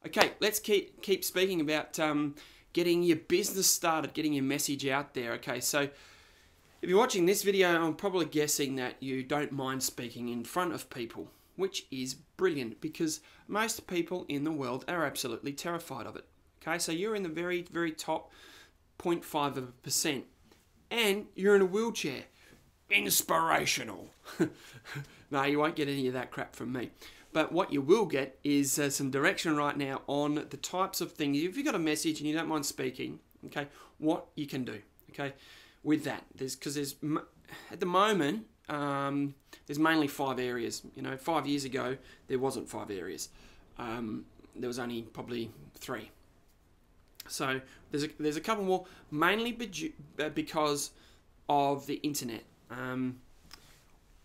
Okay, let's keep speaking about getting your business started, getting your message out there. Okay, so if you're watching this video, I'm probably guessing that you don't mind speaking in front of people, which is brilliant because most people in the world are absolutely terrified of it. Okay, so you're in the very, very top 0.5%, and you're in a wheelchair. Inspirational. No, you won't get any of that crap from me. But what you will get is some direction right now on the types of things. If you've got a message and you don't mind speaking, okay, what you can do, okay, with that. Because at the moment, there's mainly 5 areas. You know, 5 years ago, there wasn't 5 areas. There was only probably 3. So there's a couple more, mainly because of the internet.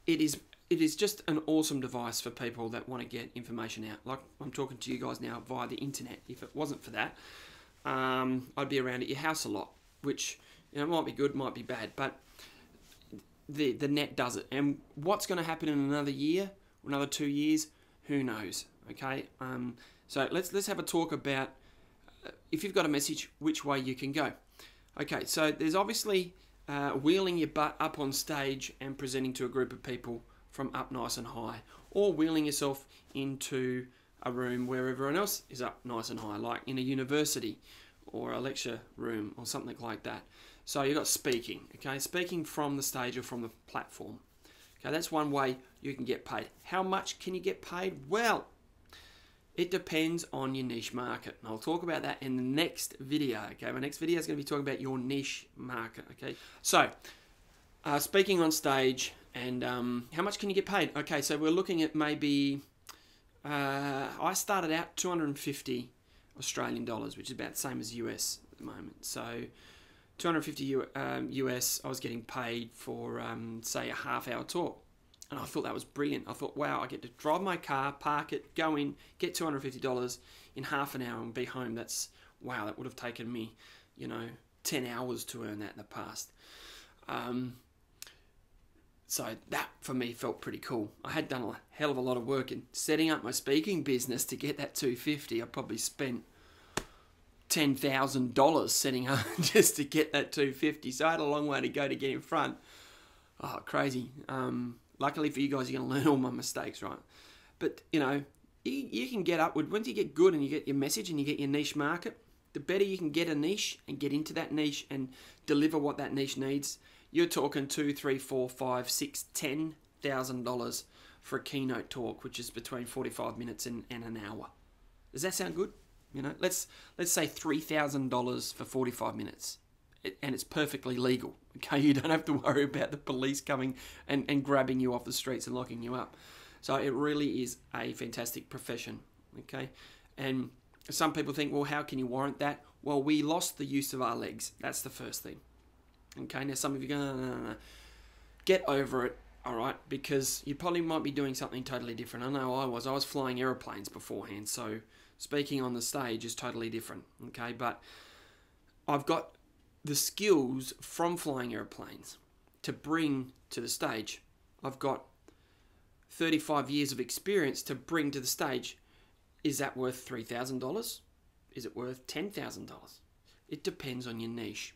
It is just an awesome device for people that want to get information out. Like I'm talking to you guys now via the internet. If it wasn't for that, I'd be around at your house a lot, which, you know, might be good, might be bad, but the net does it. And what's going to happen in another year, or another 2 years, who knows? Okay, so let's have a talk about if you've got a message, which way you can go. Okay, so there's obviously wheeling your butt up on stage and presenting to a group of people from up nice and high, or wheeling yourself into a room where everyone else is up nice and high, like in a university or a lecture room or something like that. So you've got speaking, okay, speaking from the stage or from the platform. Okay, that's one way you can get paid. How much can you get paid? Well, it depends on your niche market, and I'll talk about that in the next video. Okay, my next video is going to be talking about your niche market. Okay, so speaking on stage and how much can you get paid? Okay, so we're looking at maybe I started out 250 Australian dollars, which is about the same as US at the moment. So 250 US, I was getting paid for say a half-hour talk. And I thought that was brilliant. I thought, wow, I get to drive my car, park it, go in, get $250 in half an hour and be home. That's, wow, that would have taken me, you know, 10 hours to earn that in the past. So that, for me, felt pretty cool. I had done a hell of a lot of work in setting up my speaking business to get that $250. I probably spent $10,000 setting up just to get that $250. So I had a long way to go to get in front. Oh, crazy. Luckily for you guys, you're going to learn all my mistakes, right? But, you know, you can get upward. Once you get good and you get your message and you get your niche market, the better you can get a niche and get into that niche and deliver what that niche needs, you're talking $2,000, $3,000, $4,000, $5,000, $6,000, $10,000 for a keynote talk, which is between 45 minutes and an hour. Does that sound good? You know, let's say $3,000 for 45 minutes. And it's perfectly legal, okay? You don't have to worry about the police coming and grabbing you off the streets and locking you up. So it really is a fantastic profession, okay? And some people think, well, how can you warrant that? Well, we lost the use of our legs. That's the first thing, okay? Now, some of you go, no. Get over it, all right? Because you probably might be doing something totally different. I know I was flying aeroplanes beforehand, so speaking on the stage is totally different, okay? But I've got the skills from flying airplanes to bring to the stage. I've got 35 years of experience to bring to the stage. Is that worth $3,000? Is it worth $10,000? It depends on your niche.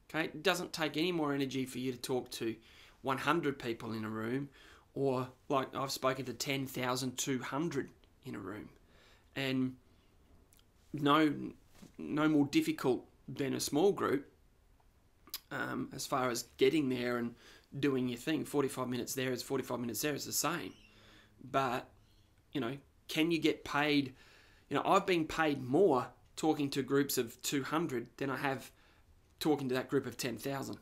Okay, it doesn't take any more energy for you to talk to 100 people in a room, or like I've spoken to 10,200 in a room, and no more difficult than a small group. As far as getting there and doing your thing, 45 minutes there is 45 minutes there. It's the same. But, you know, can you get paid? You know, I've been paid more talking to groups of 200 than I have talking to that group of 10,000.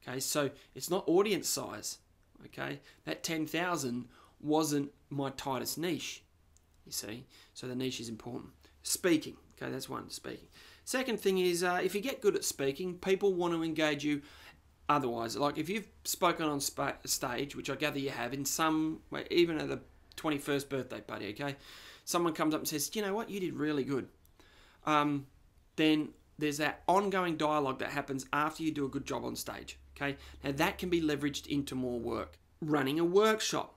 Okay, so it's not audience size. Okay, that 10,000 wasn't my tightest niche, you see. So the niche is important. Speaking. Okay, that's one, speaking. Second thing is, if you get good at speaking, people want to engage you otherwise. Like if you've spoken on stage, which I gather you have, in some, even at the 21st birthday party, okay? Someone comes up and says, you know what, you did really good. Then there's that ongoing dialogue that happens after you do a good job on stage, okay? Now that can be leveraged into more work. Running a workshop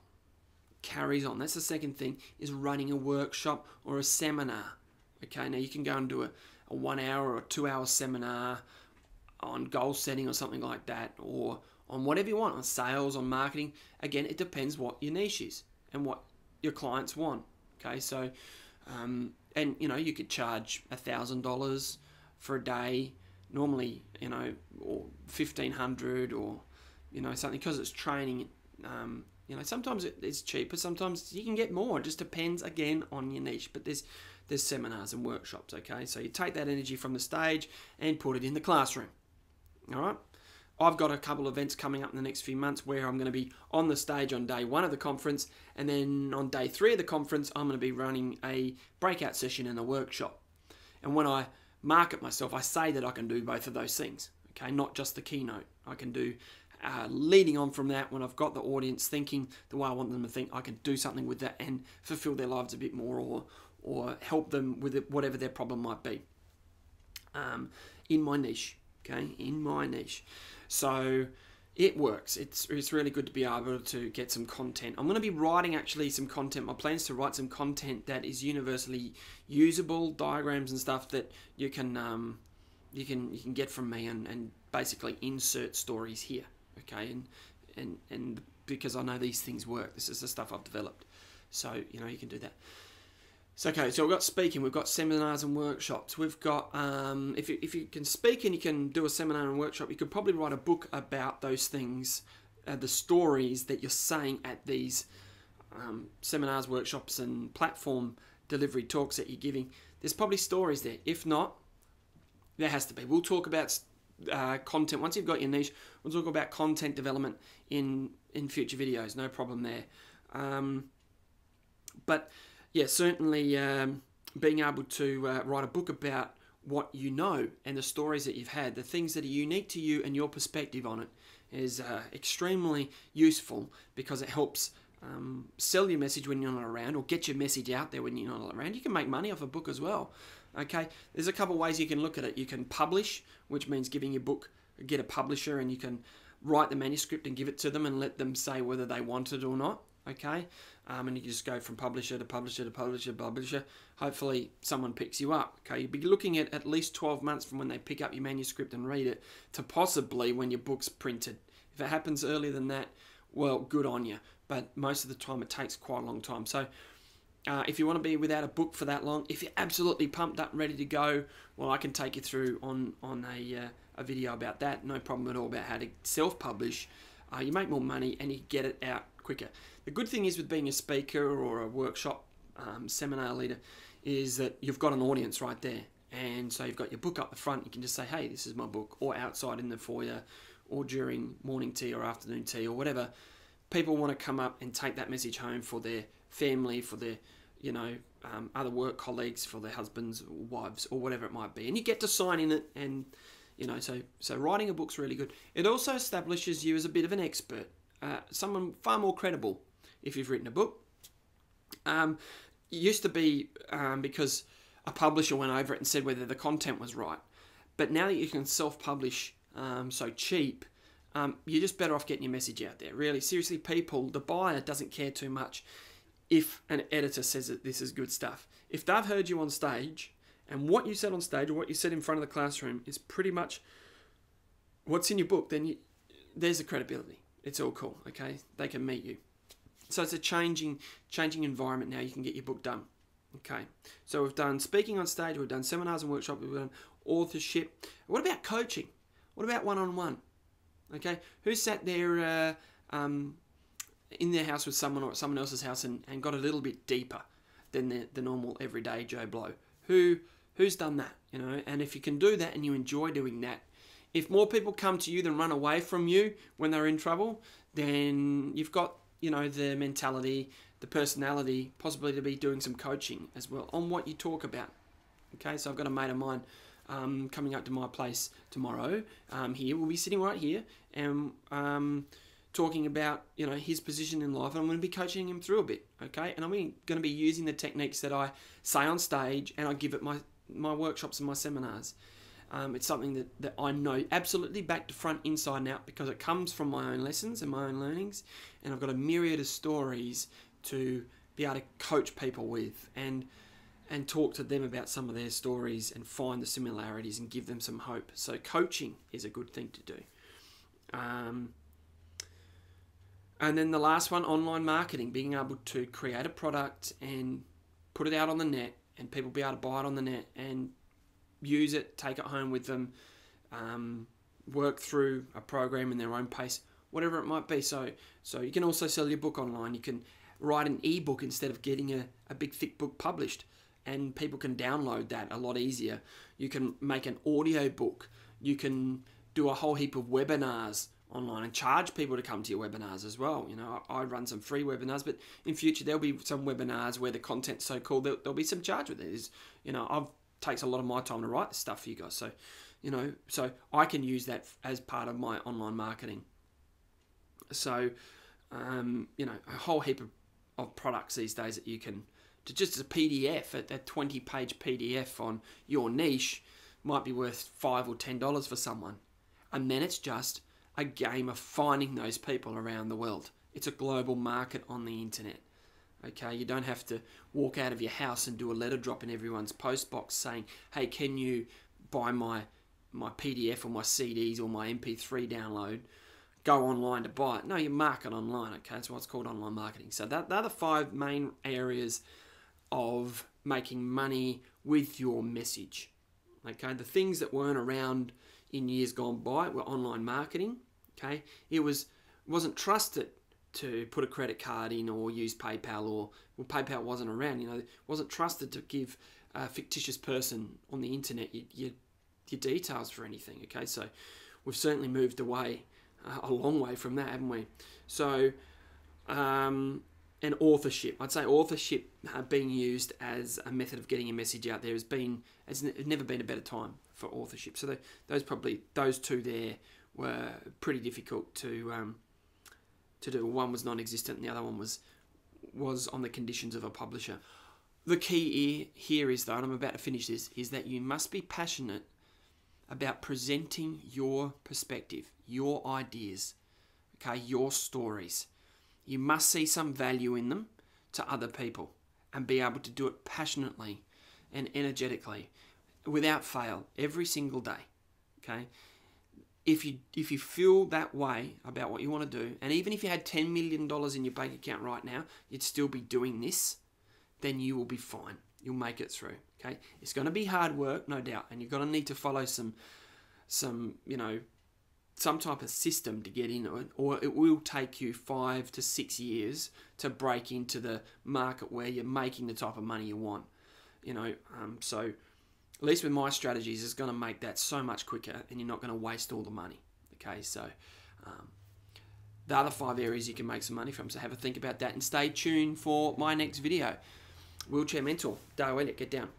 carries on. That's the second thing, is running a workshop or a seminar. Okay, now you can go and do a 1 hour or 2 hour seminar on goal setting or something like that, or on whatever you want, on sales, on marketing. Again, it depends what your niche is and what your clients want. Okay, so, and you know, you could charge $1,000 for a day, normally, you know, or 1,500, or, you know, something, because it's training. You know, sometimes it's cheaper, sometimes you can get more. It just depends, again, on your niche. But there's seminars and workshops, okay? So you take that energy from the stage and put it in the classroom, all right? I've got a couple of events coming up in the next few months where I'm going to be on the stage on day 1 of the conference, and then on day 3 of the conference, I'm going to be running a breakout session in a workshop. And when I market myself, I say that I can do both of those things, okay? Not just the keynote. I can do leading on from that, when I've got the audience thinking the way I want them to think, I can do something with that and fulfill their lives a bit more, or help them with it, whatever their problem might be, in my niche, okay, in my niche. So it works. It's really good to be able to get some content. I'm going to be writing actually some content. My plan is to write some content that is universally usable, diagrams and stuff that you can get from me, and basically insert stories here. Okay, and because I know these things work, this is the stuff I've developed. So, you know, you can do that. So, okay, so we've got speaking, we've got seminars and workshops. We've got, if you can speak and you can do a seminar and workshop, you could probably write a book about those things, the stories that you're saying at these seminars, workshops, and platform delivery talks that you're giving. There's probably stories there. If not, there has to be. We'll talk about content. Once you've got your niche, we'll talk about content development in future videos. No problem there. But yeah, certainly being able to write a book about what you know and the stories that you've had, the things that are unique to you and your perspective on it, is extremely useful, because it helps sell your message when you're not around, or get your message out there when you're not around. You can make money off a book as well. Okay, there's a couple of ways you can look at it. You can publish, which means giving your book, get a publisher, and you can write the manuscript and give it to them and let them say whether they want it or not. Okay, and you can just go from publisher to publisher to publisher to publisher. Hopefully someone picks you up. Okay, you'd be looking at least 12 months from when they pick up your manuscript and read it to possibly when your book's printed. If it happens earlier than that, well, good on you. But most of the time it takes quite a long time. So if you want to be without a book for that long, if you're absolutely pumped up and ready to go, well, I can take you through on a video about that. No problem at all, about how to self-publish. You make more money and you get it out quicker. The good thing is with being a speaker or a workshop seminar leader is that you've got an audience right there. And so you've got your book up the front. You can just say, hey, this is my book, or outside in the foyer, or during morning tea or afternoon tea or whatever. People want to come up and take that message home for their family, for their, you know, other work colleagues, for their husbands or wives or whatever it might be. And you get to sign in it, and, you know, so writing a book's really good. It also establishes you as a bit of an expert, someone far more credible if you've written a book. It used to be because a publisher went over it and said whether the content was right. But now that you can self-publish so cheap, you're just better off getting your message out there. Really, seriously, the buyer doesn't care too much if an editor says that this is good stuff. If they've heard you on stage, and what you said on stage or what you said in front of the classroom is pretty much what's in your book, then there's the credibility. It's all cool, okay? They can meet you. So it's a changing environment now. You can get your book done. Okay, so we've done speaking on stage, we've done seminars and workshops, we've done authorship. What about coaching? What about one-on-one? Okay, who sat there in their house with someone or at someone else's house and got a little bit deeper than the normal everyday Joe Blow? Who's done that? You know, and if you can do that and you enjoy doing that, if more people come to you than run away from you when they're in trouble, then you've got, you know, the mentality, the personality, possibly to be doing some coaching as well on what you talk about. Okay, so I've got a mate of mine coming up to my place tomorrow. Here, we'll be sitting right here and talking about, you know, his position in life, and I'm going to be coaching him through a bit. Okay, and I'm going to be using the techniques that I say on stage and I give at my workshops and my seminars. It's something that I know absolutely back to front, inside and out, because it comes from my own lessons and my own learnings, and I've got a myriad of stories to be able to coach people with. And and talk to them about some of their stories and find the similarities and give them some hope. So coaching is a good thing to do. And then the last one, online marketing, being able to create a product and put it out on the net and people be able to buy it on the net and use it, take it home with them, work through a program in their own pace, whatever it might be. So you can also sell your book online. You can write an ebook instead of getting a big thick book published, and people can download that a lot easier. You can make an audio book. You can do a whole heap of webinars online and charge people to come to your webinars as well. You know, I run some free webinars, but in future there'll be some webinars where the content's so cool there'll be some charge with it. You know, takes a lot of my time to write this stuff for you guys, so you know, so I can use that as part of my online marketing. So you know, a whole heap of products these days that you can, to just a PDF, a 20-page PDF on your niche might be worth $5 or $10 for someone, and then it's just a game of finding those people around the world. It's a global market on the internet. Okay, you don't have to walk out of your house and do a letter drop in everyone's post box saying, hey, can you buy my PDF or my CDs or my MP3 download? Go online to buy it. No, you market online. Okay, that's what's called online marketing. So they're the 5 main areas of making money with your message. Okay, the things that weren't around in years gone by were online marketing. Okay, it wasn't trusted to put a credit card in or use PayPal, or well, PayPal wasn't around. You know, it wasn't trusted to give a fictitious person on the internet your details for anything. Okay, so we've certainly moved away a long way from that, haven't we? So, and authorship. I'd say authorship being used as a method of getting a message out there has never been a better time for authorship. So those two there were pretty difficult to do. One was non-existent, and the other one was on the conditions of a publisher. The key here is, though, and I'm about to finish this, is that you must be passionate about presenting your perspective, your ideas, okay, your stories. You must see some value in them to other people and be able to do it passionately and energetically without fail every single day, okay? If you feel that way about what you want to do, and even if you had $10 million in your bank account right now, you'd still be doing this, then you will be fine. You'll make it through, okay? It's going to be hard work, no doubt, and you're going to need to follow some type of system to get into it, or it will take you 5 to 6 years to break into the market where you're making the type of money you want. You know, so at least with my strategies, it's going to make that so much quicker, and you're not going to waste all the money. Okay, so the other 5 areas you can make some money from. So have a think about that, and stay tuned for my next video. Wheelchair Mentor, Dale Elliott, get down.